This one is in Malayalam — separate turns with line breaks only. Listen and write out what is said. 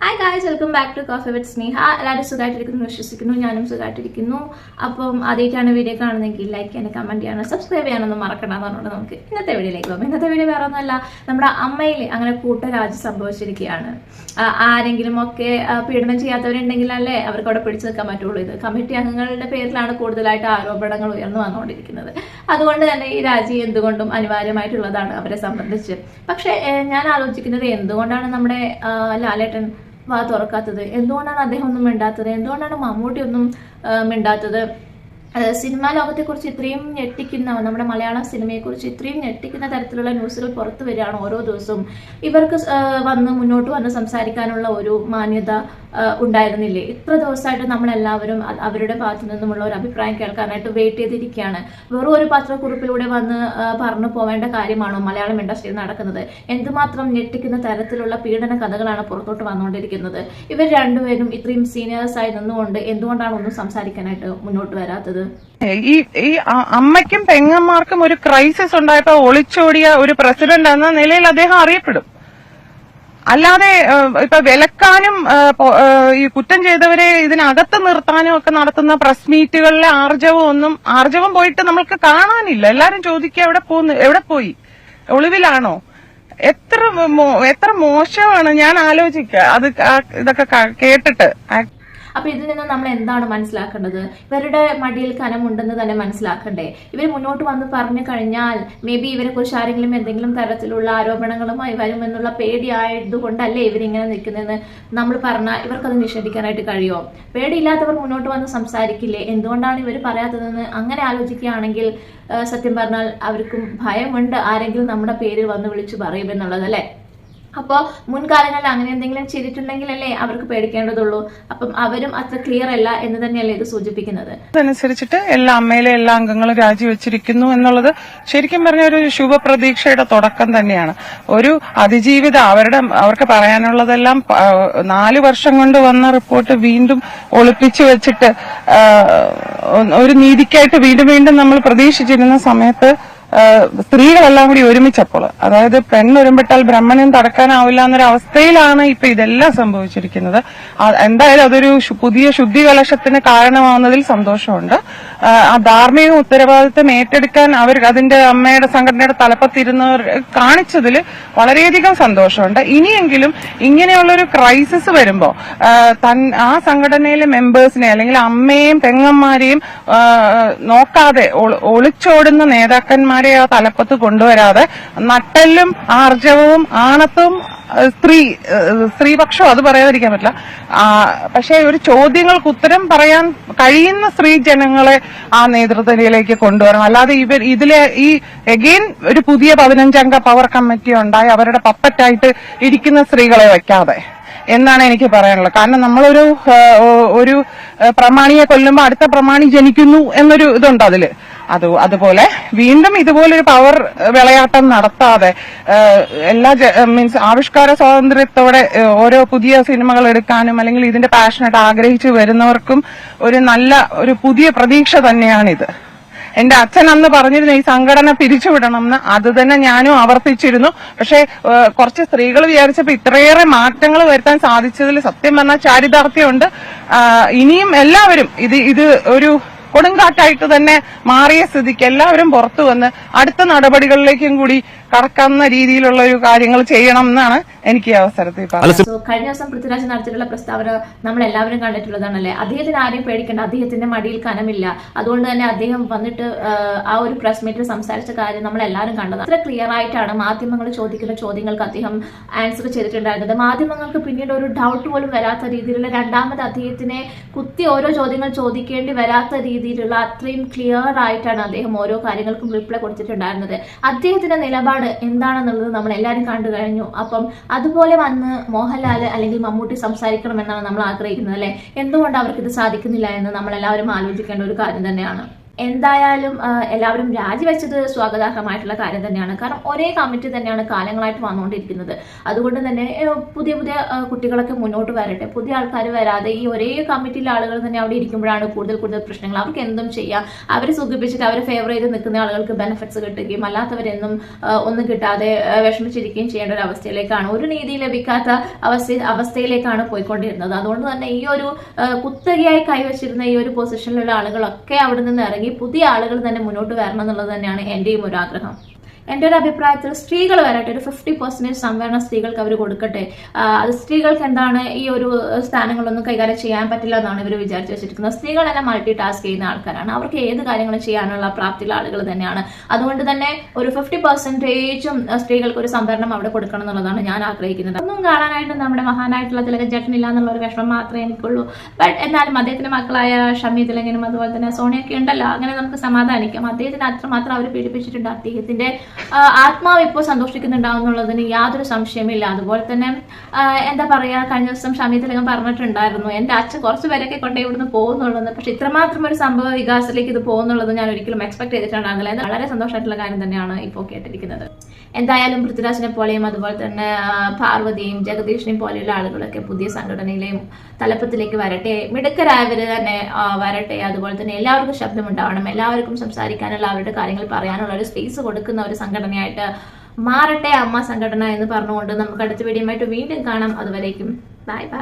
Hi guys, welcome back to coffee with Sneha. എല്ലാവരും സുഖമായിട്ടിരിക്കുന്നു വിശ്വസിക്കുന്നു. ഞാനും സുഖമായിട്ടിരിക്കുന്നു. അപ്പം ആദ്യമായിട്ടാണ് വീഡിയോ കാണുന്നതെങ്കിൽ ലൈക്ക് ചെയ്യാനും കമന്റ് ചെയ്യാനും സബ്സ്ക്രൈബ് ചെയ്യാനൊന്നും മറക്കണ്ടെന്ന് പറഞ്ഞുകൊണ്ട് നമുക്ക് ഇന്നത്തെ വീഡിയോയിലേക്ക് പോകാം. ഇന്നത്തെ വീഡിയോ വേറെ ഒന്നുമല്ല, നമ്മുടെ അമ്മയിൽ അങ്ങനെ കൂട്ടരാജ് സംഭവിച്ചിരിക്കുകയാണ്. ആരെങ്കിലും ഒക്കെ പീഡനം ചെയ്യാത്തവരുണ്ടെങ്കിൽ അല്ലേ അവർക്ക് അവിടെ പിടിച്ചു നിൽക്കാൻ പറ്റുള്ളൂ. ഇത് കമ്മിറ്റി അംഗങ്ങളുടെ പേരിലാണ് കൂടുതലായിട്ട് ആരോപണങ്ങൾ ഉയർന്നു വന്നുകൊണ്ടിരിക്കുന്നത്. അതുകൊണ്ട് തന്നെ ഈ രാജി എന്തുകൊണ്ടും അനിവാര്യമായിട്ടുള്ളതാണ് അവരെ സംബന്ധിച്ച്. പക്ഷെ ഞാൻ ആലോചിക്കുന്നത്, എന്തുകൊണ്ടാണ് നമ്മുടെ ലാലേട്ടൻ വാ തുറക്കാത്തത്? എന്തുകൊണ്ടാണ് അദ്ദേഹം ഒന്നും മിണ്ടാത്തത്? എന്തുകൊണ്ടാണ് മമ്മൂട്ടി ഒന്നും മിണ്ടാത്തത്? സിനിമാ ലോകത്തെക്കുറിച്ച് ഇത്രയും ഞെട്ടിക്കുന്ന, നമ്മുടെ മലയാളം സിനിമയെക്കുറിച്ച് ഇത്രയും ഞെട്ടിക്കുന്ന തരത്തിലുള്ള ന്യൂസുകൾ പുറത്തു വരികയാണ് ഓരോ ദിവസവും. ഇവർക്ക് മുന്നോട്ട് വന്ന് സംസാരിക്കാനുള്ള ഒരു മാന്യത ഉണ്ടായിരുന്നില്ലേ? ഇത്ര ദിവസമായിട്ട് നമ്മളെല്ലാവരും അവരുടെ ഭാഗത്തു നിന്നുമുള്ള ഒരു അഭിപ്രായം കേൾക്കാനായിട്ട് വെയിറ്റ് ചെയ്തിരിക്കുകയാണ്. വെറും ഒരു പത്രക്കുറിപ്പിലൂടെ വന്ന് പറഞ്ഞു പോവേണ്ട കാര്യമാണോ മലയാളം ഇൻഡസ്ട്രിയിൽ നടക്കുന്നത്? എന്തുമാത്രം ഞെട്ടിക്കുന്ന തരത്തിലുള്ള പീഡന കഥകളാണ് പുറത്തോട്ട് വന്നുകൊണ്ടിരിക്കുന്നത്. ഇവർ രണ്ടുപേരും ഇത്രയും സീനിയേഴ്സായി നിന്നുകൊണ്ട് എന്തുകൊണ്ടാണ് ഒന്നും സംസാരിക്കാനായിട്ട് മുന്നോട്ട് വരാത്തത്?
ഈ അമ്മയ്ക്കും പെങ്ങന്മാർക്കും ഒരു ക്രൈസിസ് ഉണ്ടായപ്പോ ഒളിച്ചോടിയ ഒരു പ്രസിഡന്റ് എന്ന നിലയിൽ അദ്ദേഹം അറിയപ്പെടും. അല്ലാതെ ഇപ്പൊ വിലക്കാനും ഈ കുറ്റം ചെയ്തവരെ ഇതിനകത്ത് നിർത്താനും ഒക്കെ നടത്തുന്ന പ്രസ് മീറ്റുകളിലെ ആർജവം പോയിട്ട് നമ്മൾക്ക് കാണാനില്ല. എല്ലാരും ചോദിക്കുക, എവിടെ പോയി? ഒളിവിലാണോ? എത്ര മോശമാണ്. ഞാൻ ആലോചിക്കുക അത് ഇതൊക്കെ കേട്ടിട്ട്.
അപ്പൊ ഇതിൽ നിന്ന് നമ്മൾ എന്താണ് മനസ്സിലാക്കേണ്ടത്? ഇവരുടെ മടിയിൽ കനമുണ്ടെന്ന് തന്നെ മനസ്സിലാക്കണ്ടേ? ഇവർ മുന്നോട്ട് വന്ന് പറഞ്ഞു കഴിഞ്ഞാൽ മേ ബി ഇവരെ കുറിച്ച് ആരെങ്കിലും എന്തെങ്കിലും തരത്തിലുള്ള ആരോപണങ്ങളുമായി വരുമെന്നുള്ള പേടിയായതുകൊണ്ടല്ലേ ഇവരിങ്ങനെ നിൽക്കുന്നതെന്ന് നമ്മൾ പറഞ്ഞാൽ ഇവർക്കത് നിഷേധിക്കാനായിട്ട് കഴിയുമോ? പേടിയില്ലാത്തവർ മുന്നോട്ട് വന്ന് സംസാരിക്കില്ലേ? എന്തുകൊണ്ടാണ് ഇവർ പറയാത്തതെന്ന് അങ്ങനെ ആലോചിക്കുകയാണെങ്കിൽ സത്യം പറഞ്ഞാൽ അവർക്കും ഭയമുണ്ട് ആരെങ്കിലും നമ്മുടെ പേരിൽ വന്ന് വിളിച്ചു പറയുമെന്നുള്ളത്, അല്ലേ? അപ്പോൾ മുൻകാലങ്ങളിൽ അങ്ങനെ എന്തെങ്കിലും ചെയ്തിട്ടുണ്ടെങ്കിലല്ലേ അവർക്ക് പേടിക്കേണ്ടതുള്ളൂ. അപ്പം അവരും അത്ര ക്ലിയർ അല്ല എന്ന് തന്നെയല്ലേ ഇത് സൂചിപ്പിക്കുന്നത്.
അതനുസരിച്ചിട്ട് അമ്മയിലെ എല്ലാ അംഗങ്ങളും രാജിവെച്ചിരിക്കുന്നു എന്നുള്ളത് ശരിക്കും പറഞ്ഞ ഒരു ശുഭപ്രതീക്ഷയുടെ തുടക്കം തന്നെയാണ്. ഒരു അതിജീവിത അവർക്ക് പറയാനുള്ളതെല്ലാം 4 വർഷം കൊണ്ട് വന്ന റിപ്പോർട്ട് വീണ്ടും ഒളിപ്പിച്ചു വെച്ചിട്ട് ഒരു നീതിക്കായിട്ട് വീണ്ടും നമ്മൾ പ്രതീക്ഷിച്ചിരുന്ന സമയത്ത് സ്ത്രീകളെല്ലാം കൂടി ഒരുമിച്ചപ്പോൾ, അതായത് പെണ്ണൊരുമ്പിട്ടാൽ ബ്രഹ്മനും തടക്കാനാവില്ല എന്നൊരു അവസ്ഥയിലാണ് ഇപ്പൊ ഇതെല്ലാം സംഭവിച്ചിരിക്കുന്നത്. എന്തായാലും അതൊരു പുതിയ ശുദ്ധി കലശത്തിന് കാരണമാവുന്നതിൽ സന്തോഷമുണ്ട്. ആ ധാർമ്മിക ഉത്തരവാദിത്വം ഏറ്റെടുക്കാൻ അതിന്റെ അമ്മയുടെ സംഘടനയുടെ തലപ്പത്തിരുന്നവർ കാണിച്ചതിൽ വളരെയധികം സന്തോഷമുണ്ട്. ഇനിയെങ്കിലും ഇങ്ങനെയുള്ളൊരു ക്രൈസിസ് വരുമ്പോ ആ സംഘടനയിലെ മെമ്പേഴ്സിനെ അല്ലെങ്കിൽ അമ്മയെയും പെങ്ങന്മാരെയും നോക്കാതെ ഒളിച്ചോടുന്ന നേതാക്കന്മാരെ ആ തലപ്പത്ത് കൊണ്ടുവരാതെ നട്ടെല്ലും ആർജവവും ആണത്വവും സ്ത്രീപക്ഷം അത് പറയാതിരിക്കാൻ പറ്റില്ല. പക്ഷെ ഒരു ചോദ്യങ്ങൾക്ക് ഉത്തരം പറയാൻ കഴിയുന്ന സ്ത്രീ ജനങ്ങളെ ആ നേതൃത്വത്തിലേക്ക് കൊണ്ടുവരണം. അല്ലാതെ ഇതിലെ എഗെയിൻ ഒരു പുതിയ 15-അംഗ പവർ കമ്മിറ്റി ഉണ്ടായി അവരുടെ പപ്പറ്റായിട്ട് ഇരിക്കുന്ന സ്ത്രീകളെ വെക്കാതെ എന്നാണ് എനിക്ക് പറയാനുള്ളത്. കാരണം നമ്മളൊരു പ്രമാണിയെ കൊല്ലുമ്പോൾ അടുത്ത പ്രമാണി ജനിക്കുന്നു എന്നൊരു ഇതുണ്ട് അതില്. അതുപോലെ വീണ്ടും ഇതുപോലൊരു പവർ വിളയാട്ടം നടത്താതെ മീൻസ് ആവിഷ്കാര സ്വാതന്ത്ര്യത്തോടെ ഓരോ പുതിയ സിനിമകൾ എടുക്കാനും അല്ലെങ്കിൽ ഇതിന്റെ പാഷനായിട്ട് ആഗ്രഹിച്ചു വരുന്നവർക്കും ഒരു പുതിയ പ്രതീക്ഷ തന്നെയാണിത്. എന്റെ അച്ഛൻ അന്ന് പറഞ്ഞിരുന്നു ഈ സംഘടന പിരിച്ചുവിടണം എന്ന്. അത് തന്നെ ഞാനും ആവർത്തിച്ചിരുന്നു. പക്ഷെ കുറച്ച് സ്ത്രീകൾ വിചാരിച്ചപ്പോ ഇത്രയേറെ മാറ്റങ്ങൾ വരുത്താൻ സാധിച്ചതിൽ സത്യം പറഞ്ഞാൽ ചാരിതാർത്ഥ്യമുണ്ട്. ഇനിയും എല്ലാവരും ഇത് ഒരു കൊടുങ്കാറ്റായിട്ട് തന്നെ മാറിയ സ്ഥിതിക്ക് എല്ലാവരും പുറത്തു വന്ന് അടുത്ത നടപടികളിലേക്കും കൂടി കടക്കാവുന്ന രീതിയിലുള്ള ഒരു കാര്യങ്ങൾ ചെയ്യണം എന്നാണ് എനിക്ക് ഈ അവസരത്തിൽ പറയുന്നത്.
കഴിഞ്ഞ ദിവസം പൃഥ്വിരാജ് നടത്തിയിട്ടുള്ള പ്രസ്താവന നമ്മൾ എല്ലാവരും കണ്ടിട്ടുള്ളതാണല്ലേ. അദ്ദേഹത്തിന് ആരെയും പേടിക്കേണ്ട, അദ്ദേഹത്തിന്റെ മടിയിൽ കനമില്ല. അതുകൊണ്ട് തന്നെ അദ്ദേഹം വന്നിട്ട് ആ ഒരു പ്രസ് മീറ്റിൽ സംസാരിച്ച കാര്യം നമ്മൾ എല്ലാവരും കണ്ടത്. അത്ര ക്ലിയർ ആയിട്ടാണ് മാധ്യമങ്ങൾ ചോദിക്കുന്ന ചോദ്യങ്ങൾക്ക് അദ്ദേഹം ആൻസർ ചെയ്തിട്ടുണ്ടായിരുന്നത്. മാധ്യമങ്ങൾക്ക് പിന്നീട് ഒരു ഡൗട്ട് പോലും വരാത്ത രീതിയിലുള്ള, രണ്ടാമത് അദ്ദേഹത്തിനെ കുത്തി ഓരോ ചോദ്യങ്ങൾ ചോദിക്കേണ്ടി വരാത്ത രീതിയിലുള്ള അത്രയും ക്ലിയർ ആയിട്ടാണ് അദ്ദേഹം ഓരോ കാര്യങ്ങൾക്കും റിപ്ലൈ കൊടുത്തിട്ടുണ്ടായിരുന്നത്. അദ്ദേഹത്തിന്റെ നിലപാട് എന്താണെന്നുള്ളത് നമ്മൾ എല്ലാവരും കണ്ടു കഴിഞ്ഞു. അപ്പം അതുപോലെ വന്ന് മോഹൻലാൽ അല്ലെങ്കിൽ മമ്മൂട്ടി സംസാരിക്കണമെന്നാണ് നമ്മൾ ആഗ്രഹിക്കുന്നത്, അല്ലെ? എന്തുകൊണ്ട് അവർക്ക് ഇത് സാധിക്കുന്നില്ല എന്ന് നമ്മൾ എല്ലാവരും ആലോചിക്കേണ്ട ഒരു കാര്യം തന്നെയാണ്. എന്തായാലും എല്ലാവരും രാജിവെച്ചത് സ്വാഗതാർഹമായിട്ടുള്ള കാര്യം തന്നെയാണ്. കാരണം ഒരേ കമ്മിറ്റി തന്നെയാണ് കാലങ്ങളായിട്ട് വന്നുകൊണ്ടിരിക്കുന്നത്. അതുകൊണ്ട് തന്നെ പുതിയ പുതിയ കുട്ടികളൊക്കെ മുന്നോട്ട് വരട്ടെ. പുതിയ ആൾക്കാർ വരാതെ ഈ ഒരേ കമ്മിറ്റിയിലെ ആളുകൾ തന്നെ അവിടെ ഇരിക്കുമ്പോഴാണ് കൂടുതൽ കൂടുതൽ പ്രശ്നങ്ങൾ. അവർക്ക് എന്തും ചെയ്യാം. അവരെ സുഖിപ്പിച്ചിട്ട് അവരെ ഫേവർ ചെയ്ത് നിൽക്കുന്ന ആളുകൾക്ക് ബെനിഫിറ്റ്സ് കിട്ടുകയും അല്ലാത്തവരെന്നും ഒന്നും കിട്ടാതെ വിഷമിച്ചിരിക്കുകയും ചെയ്യേണ്ട ഒരു അവസ്ഥയിലേക്കാണ്, ഒരു നീതി ലഭിക്കാത്ത അവസ്ഥയിലേക്കാണ് പോയിക്കൊണ്ടിരുന്നത്. അതുകൊണ്ട് തന്നെ ഈ ഒരു കുത്തകയായി കൈവച്ചിരുന്ന ഈ ഒരു പൊസിഷനിലുള്ള ആളുകളൊക്കെ അവിടെ നിന്ന് ഇറങ്ങി പുതിയ ആളുകൾ തന്നെ മുന്നോട്ട് വരണം എന്നുള്ളത് തന്നെയാണ് എന്റെയും ഒരു ആഗ്രഹം. എൻ്റെ ഒരു അഭിപ്രായത്തിൽ സ്ത്രീകൾ വരട്ടെ, ഒരു 50% സംവരണം സ്ത്രീകൾക്ക് അവർ കൊടുക്കട്ടെ. അത് സ്ത്രീകൾക്ക് എന്താണ് ഈ ഒരു സ്ഥാനങ്ങളൊന്നും കൈകാര്യം ചെയ്യാൻ പറ്റില്ല എന്നാണ് ഇവർ വിചാരിച്ചു വെച്ചിരിക്കുന്നത്. സ്ത്രീകളെല്ലാം മൾട്ടി ടാസ്ക് ചെയ്യുന്ന ആൾക്കാരാണ്. അവർക്ക് ഏത് കാര്യങ്ങളും ചെയ്യാനുള്ള പ്രാപ്തിയുള്ള ആളുകൾ തന്നെയാണ്. അതുകൊണ്ട് തന്നെ ഒരു 50% സ്ത്രീകൾക്ക് ഒരു സംവരണം അവിടെ കൊടുക്കണം എന്നുള്ളതാണ് ഞാൻ ആഗ്രഹിക്കുന്നത്. ഒന്നും കാണാനായിട്ട് നമ്മുടെ മഹാനായിട്ടുള്ള തിലകൻ ചേട്ടനില്ല എന്നുള്ള ഒരു വിഷമം മാത്രമേ എനിക്കുള്ളൂ. ബട്ട് എന്നാലും അദ്ദേഹത്തിന്റെ മക്കളായ ഷമി തിലകനും അതുപോലെ തന്നെ സോണിയൊക്കെ ഉണ്ടല്ലോ, അങ്ങനെ നമുക്ക് സമാധാനിക്കാം. അദ്ദേഹത്തിന് അത്രമാത്രം അവർ പീഡിപ്പിച്ചിട്ടുണ്ട്. അദ്ദേഹത്തിന്റെ ആത്മാവ് ഇപ്പോൾ സന്തോഷിക്കുന്നുണ്ടാവും എന്നുള്ളതിന് യാതൊരു സംശയമില്ല. അതുപോലെ തന്നെ എന്താ പറയാ, കഴിഞ്ഞ ദിവസം ഷമി തിലകൻ പറഞ്ഞിട്ടുണ്ടായിരുന്നു എന്റെ അച്ഛൻ കുറച്ച് പേരൊക്കെ കൊണ്ടേ ഇവിടുന്ന് പോകുന്നുള്ളത്. പക്ഷെ ഇത്രമാത്രം ഒരു സംഭവ വികാസത്തിലേക്ക് ഇത് പോകുന്നുള്ളത് ഞാൻ ഒരിക്കലും എക്സ്പെക്ട് ചെയ്തിട്ടുണ്ടായിരുന്നില്ല. ഇത് വളരെ സന്തോഷമായിട്ടുള്ള കാര്യം തന്നെയാണ് ഇപ്പോൾ കേട്ടിരിക്കുന്നത്. എന്തായാലും പൃഥ്വിരാജിനെ പോലെയും അതുപോലെ തന്നെ പാർവതിയും ജഗദീഷിനെയും പോലെയുള്ള ആളുകളൊക്കെ പുതിയ സംഘടനയിലെയും തലപ്പത്തിലേക്ക് വരട്ടെ. മിടുക്കരായവർ തന്നെ വരട്ടെ. അതുപോലെ തന്നെ എല്ലാവർക്കും ശബ്ദമുണ്ടാവണം. എല്ലാവർക്കും സംസാരിക്കാനുള്ള അവരുടെ കാര്യങ്ങൾ പറയാനുള്ള ഒരു സ്പേസ് കൊടുക്കുന്ന ഒരു സംഘടനയായിട്ട് മാറട്ടെ അമ്മ സംഘടന എന്ന് പറഞ്ഞുകൊണ്ട് നമുക്ക് അടുത്ത വീഡിയോയുമായിട്ട് വീണ്ടും കാണാം. അതുവരേക്കും ബൈ ബൈ.